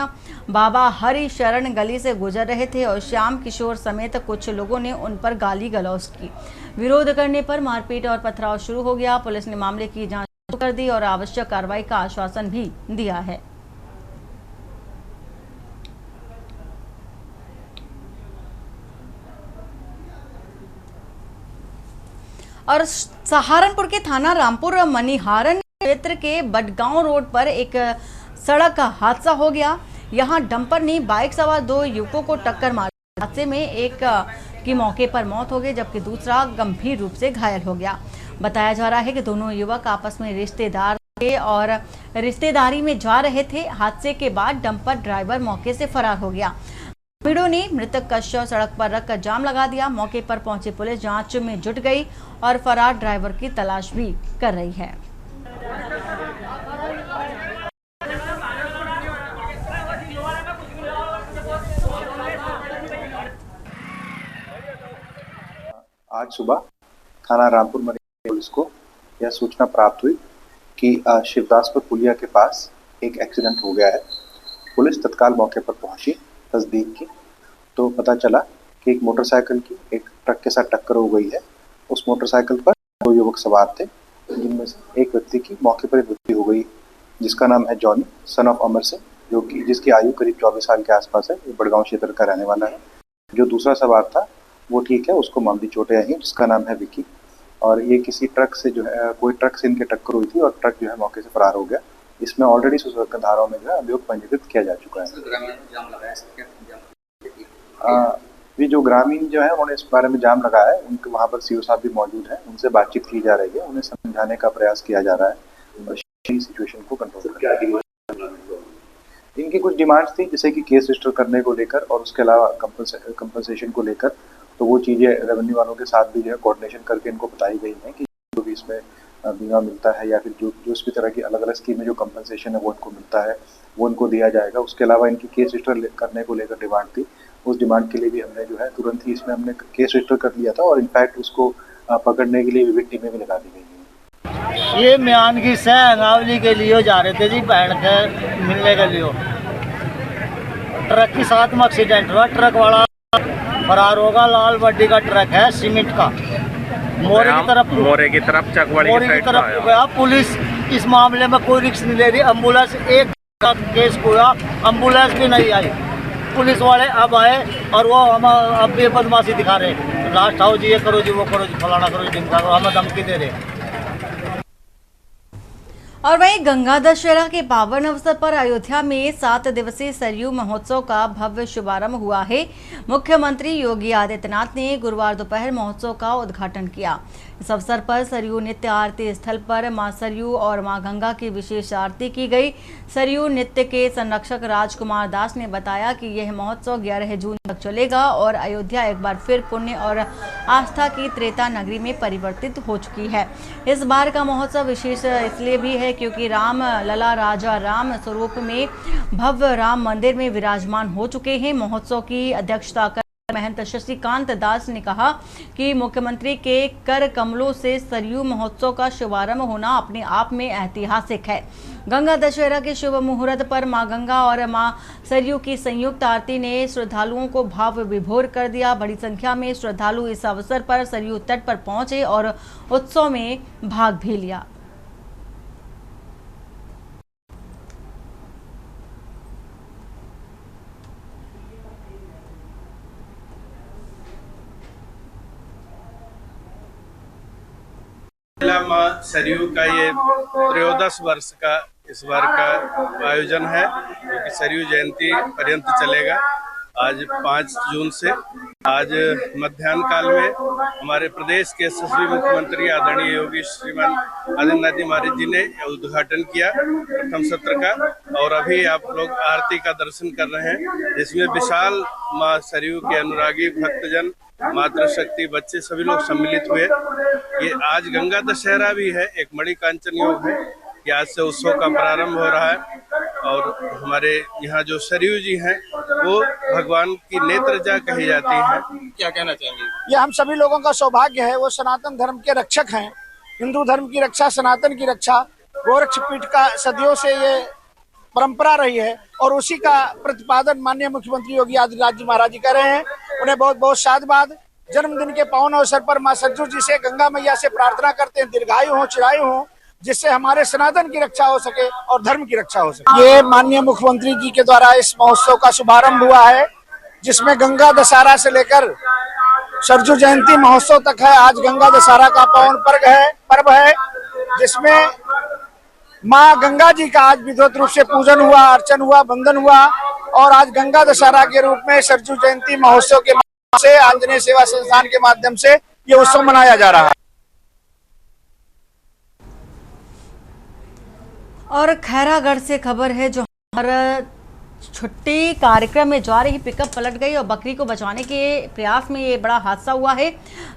बाबा हरि शरण गली से गुजर रहे थे और श्याम किशोर समेत कुछ लोगों ने उन पर गाली गलौज की। विरोध करने पर मारपीट और पथराव शुरू हो गया। पुलिस ने मामले की जांच शुरू कर दी और आवश्यक कार्रवाई का आश्वासन भी दिया है। और सहारनपुर के थाना रामपुर मनिहारन क्षेत्र के बडगांव रोड पर एक सड़क हादसा हो गया। यहां डंपर ने बाइक सवार 2 युवकों को टक्कर मारी। हादसे में एक की मौके पर मौत हो गई, जबकि दूसरा गंभीर रूप से घायल हो गया। बताया जा रहा है कि दोनों युवक आपस में रिश्तेदार थे और रिश्तेदारी में जा रहे थे। हादसे के बाद डंपर ड्राइवर मौके से फरार हो गया। भीड़ों ने मृतक का शव सड़क पर रखकर जाम लगा दिया। मौके पर पहुंची पुलिस जांच में जुट गई और फरार ड्राइवर की तलाश भी कर रही है। आज सुबह थाना रामपुर मनिहारन पुलिस को यह सूचना प्राप्त हुई कि शिवदासपुर पुलिया के पास एक एक्सीडेंट हो गया है। पुलिस तत्काल मौके पर पहुंची तस्दीक की तो पता चला कि एक मोटरसाइकिल की एक ट्रक के साथ टक्कर हो गई है। उस मोटरसाइकिल पर 2 युवक सवार थे, जिनमें से एक व्यक्ति की मौके पर मृत्यु हो गई, जिसका नाम है Johnny son of Amar Singh, जो कि जिसकी आयु करीब 24 साल के आसपास है। ये बड़गांव क्षेत्र का रहने वाला है। जो दूसरा सवार था वो ठीक है, उसको मामूली चोटें आई, जिसका नाम है विकी। और ये किसी ट्रक से जो है कोई ट्रक से इनके टक्कर हुई थी और ट्रक जो है मौके से फरार हो गया। इसमें ऑलरेडी सूचना धाराओं में जो है अभियोग पंजीकृत किया जा चुका है। ये जो ग्रामीण जो है उन्होंने इस बारे में जाम लगाया है, उनके वहाँ पर सीओ साहब भी मौजूद हैं, उनसे बातचीत की जा रही है, उन्हें समझाने का प्रयास किया जा रहा है और सिचुएशन को कंट्रोल करने। इनकी कुछ डिमांड्स थी, जैसे कि केस रजिस्टर करने को लेकर और उसके अलावा कंपनसेशन को लेकर। तो वो चीज़ें रेवेन्यू वालों के साथ भी जो है कोऑर्डिनेशन करके इनको बताई गई हैं कि जो भी इसमें बीमा मिलता है या फिर जो इस भी तरह की अलग अलग स्कीम में जो कंपनसेशन है वो इनको मिलता है, वो इनको दिया जाएगा। उसके अलावा इनकी केस रजिस्टर करने को लेकर डिमांड थी। उस डिमांड के लिए भी हमने जो है तुरंत ही इसमें हमने केस रजिस्टर कर लिया था और इनफैक्ट उसको पकड़ने के लिए विभिन्न टीमें भी लगा दी गई हैं। ये म्यानगी से अंगावली के लिए जा रहे थे जी, बहन के मिलने के लिए। ट्रक के साथ में एक्सीडेंट हुआ, ट्रक वाला फरार होगा। लाल बड्डी का ट्रक है सीमेंट का, मोरे की तरफ चकवाड़ी की तरफ गया। पुलिस इस मामले में कोई रिस्क नहीं ले रही। एम्बुलेंस एक केस हुआ, एम्बुलेंस भी नहीं आई। पुलिस वाले अब आए और वो हम अब भी बदमाशी दिखा रहे, लास्ट आओ जी, ये करो जी, वो करो जी, फलाना करो जी, ढिमका करो, हमें धमकी दे रहे। और वहीं गंगा दशहरा के पावन अवसर पर अयोध्या में 7 दिवसीय सरयू महोत्सव का भव्य शुभारंभ हुआ है। मुख्यमंत्री योगी आदित्यनाथ ने गुरुवार दोपहर महोत्सव का उद्घाटन किया। इस अवसर पर सरयू नृत्य आरती स्थल पर मां सरयू और मां गंगा की विशेष आरती की गई। सरयू नृत्य के संरक्षक राजकुमार दास ने बताया कि यह महोत्सव 11 जून तक चलेगा और अयोध्या एक बार फिर पुण्य और आस्था की त्रेता नगरी में परिवर्तित हो चुकी है। इस बार का महोत्सव विशेष इसलिए भी है क्योंकि राम लला राजा राम स्वरूप में भव्य राम मंदिर में विराजमान हो चुके हैं। महोत्सव की अध्यक्षता कर महंत शशिकांत दास ने कहा कि मुख्यमंत्री के कर कमलों से सरयू महोत्सव का शुभारंभ होना अपने आप में ऐतिहासिक है। गंगा दशहरा के शुभ मुहूर्त पर मां गंगा और मां सरयू की संयुक्त आरती ने श्रद्धालुओं को भाव विभोर कर दिया। बड़ी संख्या में श्रद्धालु इस अवसर पर सरयू तट पर पहुंचे और उत्सव में भाग भी लिया। मां सरयू का ये 13 वर्ष का इस बार का आयोजन है, जो कि सरयू जयंती पर्यंत चलेगा। आज 5 जून से आज मध्याह्न काल में हमारे प्रदेश के यशस्वी मुख्यमंत्री आदरणीय योगी श्रीमान आदित्यनाथ महाराज जी ने उद्घाटन किया प्रथम सत्र का, और अभी आप लोग आरती का दर्शन कर रहे हैं, जिसमें विशाल मां सरयू के अनुरागी भक्तजन, मातृशक्ति, बच्चे सभी लोग सम्मिलित हुए। ये आज गंगा दशहरा भी है, एक मणिकांचन योग है कि आज से उत्सव का प्रारंभ हो रहा है। और हमारे यहाँ जो सरयू जी हैं वो भगवान की नेत्रजा कही जाती हैं। क्या कहना चाहेंगे? ये हम सभी लोगों का सौभाग्य है, वो सनातन धर्म के रक्षक हैं। हिंदू धर्म की रक्षा, सनातन की रक्षा गोरक्ष पीठ का सदियों से ये परंपरा रही है, और उसी का प्रतिपादन माननीय मुख्यमंत्री योगी आदित्यनाथ जी महाराज जी कर रहे हैं। उन्हें बहुत बहुत साधुवाद। जन्मदिन के पावन अवसर पर मां सरयू जी से, गंगा मैया से प्रार्थना करते हैं दीर्घायु हो, चिरायु हो, जिससे हमारे सनातन की रक्षा हो सके और धर्म की रक्षा हो सके। ये माननीय मुख्यमंत्री जी के द्वारा इस महोत्सव का शुभारंभ हुआ है, जिसमें गंगा दशहरा से लेकर सरयू जयंती महोत्सव तक है। आज गंगा दशहरा का पावन पर्व है, जिसमें माँ गंगा जी का आज विधिवत रूप से पूजन हुआ, अर्चन हुआ, वंदन हुआ, और आज गंगा दशहरा के रूप में सरयू जयंती महोत्सव के माध्यम से, आंजनेय सेवा संस्थान के माध्यम से ये उत्सव मनाया जा रहा है। और खैरागढ़ से खबर है, जो छुट्टी कार्यक्रम में जा रही पिकअप पलट गई और बकरी को बचाने के प्रयास में ये बड़ा हादसा हुआ है।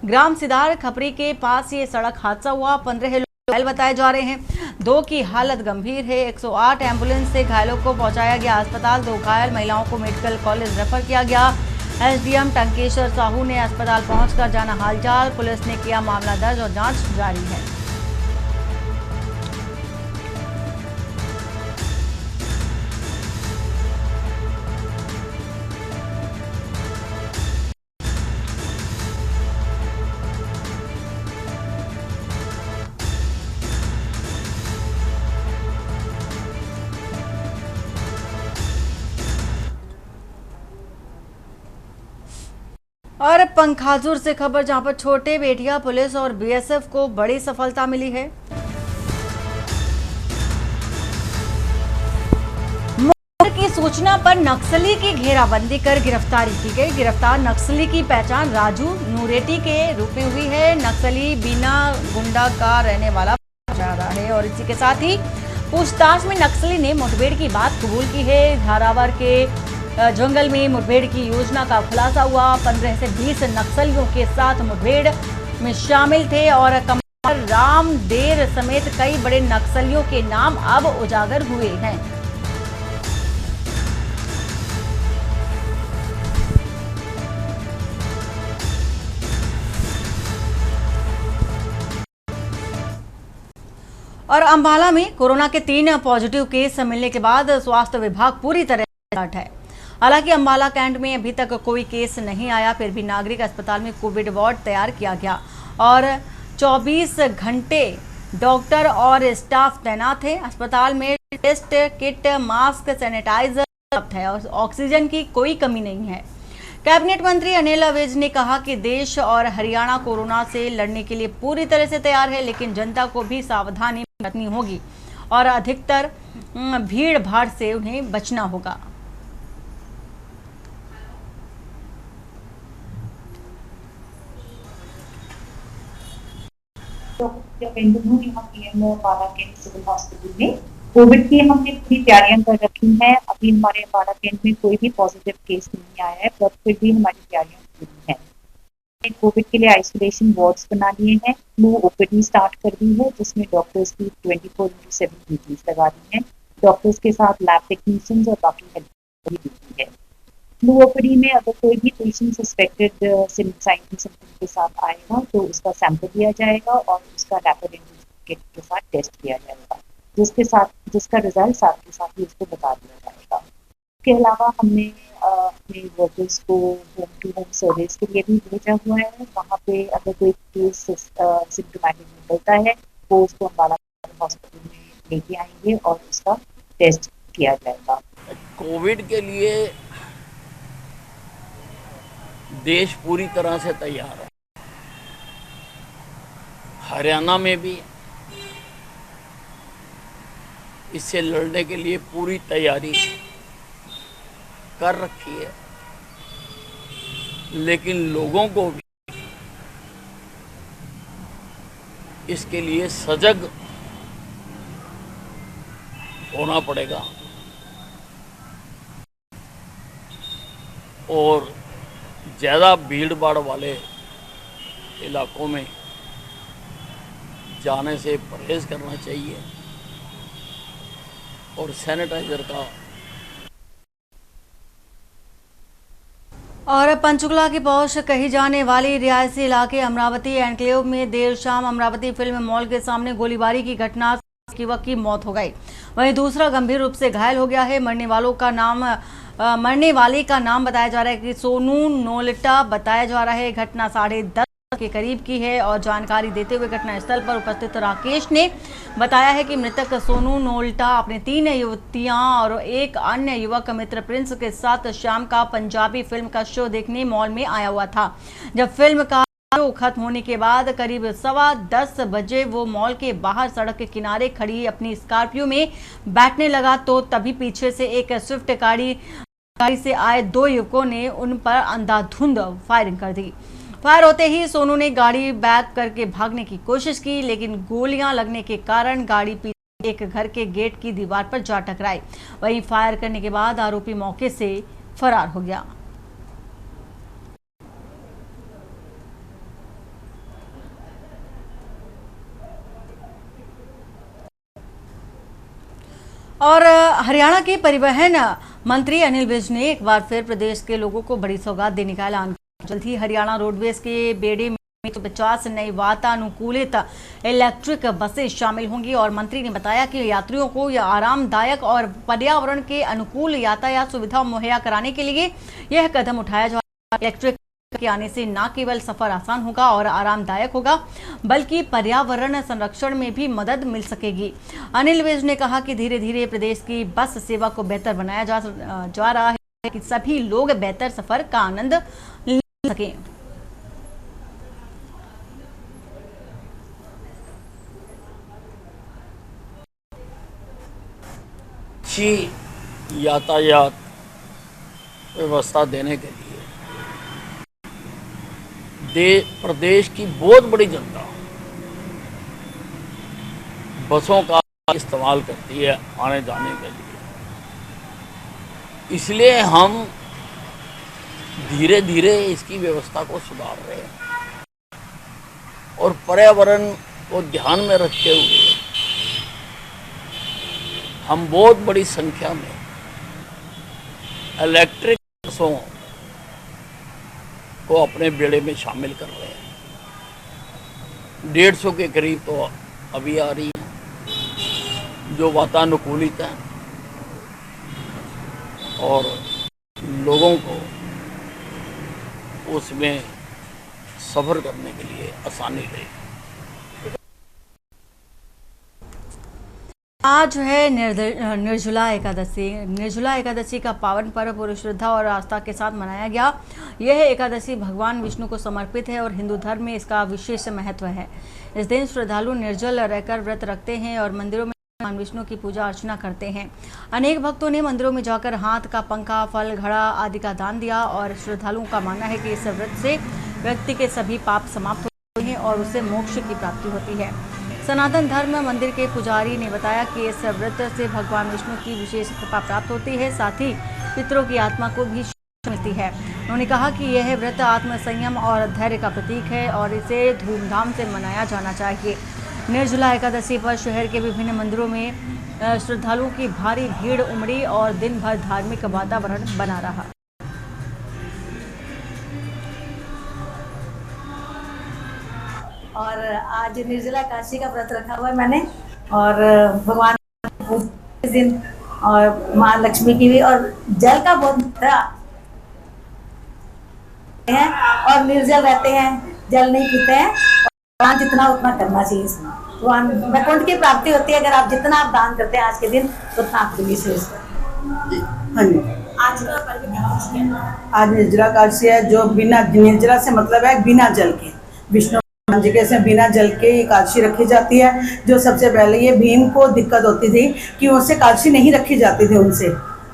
ग्राम सिधार खपरी के पास ये सड़क हादसा हुआ। 15 लोग घायल बताए जा रहे हैं, 2 की हालत गंभीर है। 108 एम्बुलेंस से घायलों को पहुंचाया गया अस्पताल। 2 घायल महिलाओं को मेडिकल कॉलेज रेफर किया गया। एसडीएम टंकेश्वर साहू ने अस्पताल पहुंचकर जाना हालचाल। पुलिस ने किया मामला दर्ज और जांच जारी है। और पंखाजुर से खबर, जहां पर छोटे बेटिया पुलिस और बीएसएफ को बड़ी सफलता मिली है। की सूचना पर नक्सली की घेराबंदी कर गिरफ्तारी की गई। गिरफ्तार नक्सली की पहचान राजू नूरेटी के रूप में हुई है। नक्सली बिना गुंडा का रहने वाला जा रहा है, और इसी के साथ ही पूछताछ में नक्सली ने मुठभेड़ की बात कबूल की है। झारावर के जंगल में मुठभेड़ की योजना का खुलासा हुआ। 15 से 20 नक्सलियों के साथ मुठभेड़ में शामिल थे, और कमांडर राम देर समेत कई बड़े नक्सलियों के नाम अब उजागर हुए हैं। और अंबाला में कोरोना के 3 पॉजिटिव केस मिलने के बाद स्वास्थ्य विभाग पूरी तरह से अलर्ट है। हालांकि अंबाला कैंट में अभी तक कोई केस नहीं आया, फिर भी नागरिक अस्पताल में कोविड वार्ड तैयार किया गया और 24 घंटे डॉक्टर और स्टाफ तैनात है। अस्पताल में टेस्ट किट, मास्क, सैनिटाइजर उपलब्ध है और ऑक्सीजन की कोई कमी नहीं है। कैबिनेट मंत्री अनिल विज ने कहा कि देश और हरियाणा कोरोना से लड़ने के लिए पूरी तरह से तैयार है, लेकिन जनता को भी सावधानी बरतनी होगी और अधिकतर भीड़ भाड़ से उन्हें बचना होगा। सिविल हॉस्पिटल में कोविड की हमने पूरी तैयारियां कर रखी हैं। अभी हमारे अम्बाला कैंट में कोई भी पॉजिटिव केस नहीं आया है, पर फिर भी हमारी तैयारियां पूरी हैं। कोविड के लिए आइसोलेशन वार्ड्स बना लिए हैं। फ्लू ओपीडी स्टार्ट कर दी है, जिसमें डॉक्टर्स की 24/7 ड्यूटीज लगा दी हैं। डॉक्टर्स के साथ लैब टेक्नीशियंस और बाकी हेल्थ ड्यूटी है। फ्लू ओपीडी में अगर कोई भी पेशेंट सस्पेक्टेड सिम्टम के साथ आएगा तो उसका सैंपल लिया जाएगा और उसका रैपिड एंटीजन किट के साथ टेस्ट किया जाएगा, जिसका रिजल्ट साथ के साथ ही उसको बता दिया जाएगा। इसके अलावा हमने अपने वर्कर्स को होम टू होम सर्विस के लिए भी भेजा हुआ है। वहाँ पे अगर कोई केस सिम्टोमेटिक निकलता है वो उसको अम्बाला हॉस्पिटल में लेके आएंगे और उसका टेस्ट किया जाएगा। कोविड के लिए देश पूरी तरह से तैयार है। हरियाणा में भी इससे लड़ने के लिए पूरी तैयारी कर रखी है, लेकिन लोगों को भी इसके लिए सजग होना पड़ेगा और ज़्यादा भीड़ भाड़ वाले इलाकों में जाने से परहेज करना चाहिए और सैनिटाइजर का। और पंचकुला की पहुंच कही जाने वाली रिहायशी इलाके अमरावती एनक्लेव में देर शाम अमरावती फिल्म मॉल के सामने गोलीबारी की घटना से युवक की मौत हो गई, वहीं दूसरा गंभीर रूप से घायल हो गया है। मरने वाले का नाम बताया जा रहा है कि सोनू नोलिटा बताया जा रहा है। घटना 10:30 के करीब की है और जानकारी देते हुए घटनास्थल पर उपस्थित राकेश ने बताया है कि मृतक सोनू नोल्टा अपने 3 युवतियां और एक अन्य युवक मित्र प्रिंस के साथ शाम का पंजाबी फिल्म का शो देखने मॉल में आया हुआ था। जब फिल्म का शो खत्म होने के बाद करीब 10:15 बजे वो मॉल के बाहर सड़क के किनारे खड़ी अपनी स्कॉर्पियो में बैठने लगा तो तभी पीछे से एक स्विफ्ट गाड़ी से आए 2 युवकों ने उन पर अंधाधुंध फायरिंग कर दी। फायर होते ही सोनू ने गाड़ी बैक करके भागने की कोशिश की, लेकिन गोलियां लगने के कारण गाड़ी पीछे एक घर के गेट की दीवार पर जा टकराई। वहीं फायर करने के बाद आरोपी मौके से फरार हो गया। और हरियाणा के परिवहन मंत्री अनिल विज ने एक बार फिर प्रदेश के लोगों को बड़ी सौगात देने का ऐलान किया। जल्द ही हरियाणा रोडवेज के बेड़े में 150 नई वातानुकूलित इलेक्ट्रिक बसें शामिल होंगी और मंत्री ने बताया कि यात्रियों को यह आरामदायक और पर्यावरण के अनुकूल यातायात सुविधा मुहैया कराने के लिए यह कदम उठाया जा रहा है। इलेक्ट्रिक के आने से न केवल सफर आसान होगा और आरामदायक होगा, बल्कि पर्यावरण संरक्षण में भी मदद मिल सकेगी। अनिल विज ने कहा कि धीरे धीरे प्रदेश की बस सेवा को बेहतर बनाया जा रहा है कि सभी लोग बेहतर सफर का आनंद ले सकें। अच्छी यातायात व्यवस्था देने के लिए प्रदेश की बहुत बड़ी जनता बसों का इस्तेमाल करती है आने जाने के लिए। इसलिए हम धीरे धीरे इसकी व्यवस्था को सुधार रहे हैं और पर्यावरण को ध्यान में रखते हुए हम बहुत बड़ी संख्या में इलेक्ट्रिक बसों को अपने बेड़े में शामिल कर रहे हैं। 150 के करीब तो अभी आ रही है जो वातानुकूलित है और लोगों को उसमें सफ़र करने के लिए आसानी रहेगी। आज है निर्जला एकादशी। निर्जला एकादशी का पावन पर्व पूरी श्रद्धा और आस्था के साथ मनाया गया। यह एकादशी भगवान विष्णु को समर्पित है और हिंदू धर्म में इसका विशेष महत्व है। इस दिन श्रद्धालु निर्जल रहकर व्रत रखते हैं और मंदिरों में भगवान विष्णु की पूजा अर्चना करते हैं। अनेक भक्तों ने मंदिरों में जाकर हाथ का पंखा, फल, घड़ा आदि का दान दिया और श्रद्धालुओं का मानना है कि इस व्रत से व्यक्ति के सभी पाप समाप्त होते हैं और उसे मोक्ष की प्राप्ति होती है। सनातन धर्म मंदिर के पुजारी ने बताया कि इस व्रत से भगवान विष्णु की विशेष कृपा प्राप्त होती है, साथ ही पितरों की आत्मा को भी मिलती है। उन्होंने कहा कि यह व्रत आत्म संयम और धैर्य का प्रतीक है और इसे धूमधाम से मनाया जाना चाहिए। निर्जला एकादशी पर शहर के विभिन्न मंदिरों में श्रद्धालुओं की भारी भीड़ उमड़ी और दिन भर धार्मिक वातावरण बना रहा। आज निर्जला एकादशी का व्रत रखा हुआ है मैंने, और भगवान इस दिन और माँ लक्ष्मी की भी, और जल का बहुत है और निर्जल रहते हैं, जल नहीं पीते हैं, और जितना उतना करना चाहिए इसमें, तो वैकुंठ की प्राप्ति होती है। अगर आप जितना आप दान करते हैं आज के दिन, तो उतना आपके लिए श्रेष्ठ है। हाँ जी, आज निर्जला एकादशी है, जो बिना निर्जला से मतलब है बिना जल के, विष्णु भगवान जी के से बिना जल के एकादशी रखी जाती है। जो सबसे पहले ये भीम को दिक्कत होती थी कि उनसे एकादशी नहीं रखी जाती थी उनसे,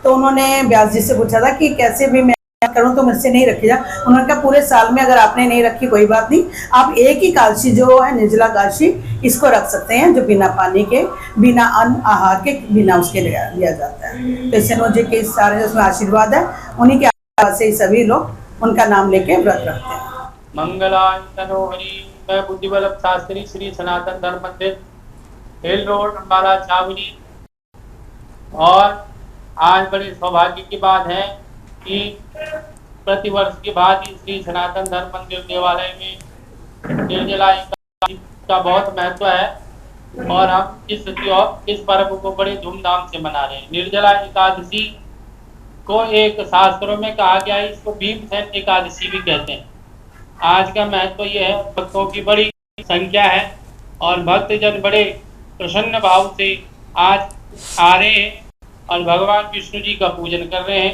तो उन्होंने व्यास जी से पूछा था कि कैसे भी मैं करूं तो मुझसे नहीं रखी जा। उन्होंने कहा पूरे साल में अगर आपने नहीं रखी कोई बात नहीं, आप एक ही एकादशी जो है निर्जला एकादशी इसको रख सकते हैं, जो बिना पानी के, बिना अन्न आहार के, बिना उसके लिया जाता है। तो इससे मुझे के सारे उसमें आशीर्वाद है, उन्हीं के आशीर्वाद से ही सभी लोग उनका नाम लेके व्रत रखते हैं। मंगलाय तनोहरि, मैं बुद्धिवल्लभ शास्त्री, श्री सनातन धर्म मंदिर, हिल रोड, अम्बाला, छावनी। और आज बड़े सौभाग्य की बात है कि प्रतिवर्ष की भांति श्री सनातन धर्म मंदिर देवालय में निर्जला एकादशी का बहुत महत्व है, और हम इस पर्व को बड़े धूमधाम से मना रहे हैं। निर्जला एकादशी को एक शास्त्रों में कहा गया है, इसको भीमसेन एकादशी भी कहते हैं। आज का महत्व यह है, भक्तों की बड़ी संख्या है और भक्तजन बड़े प्रसन्न भाव से आज आ रहे हैं और भगवान विष्णु जी का पूजन कर रहे हैं।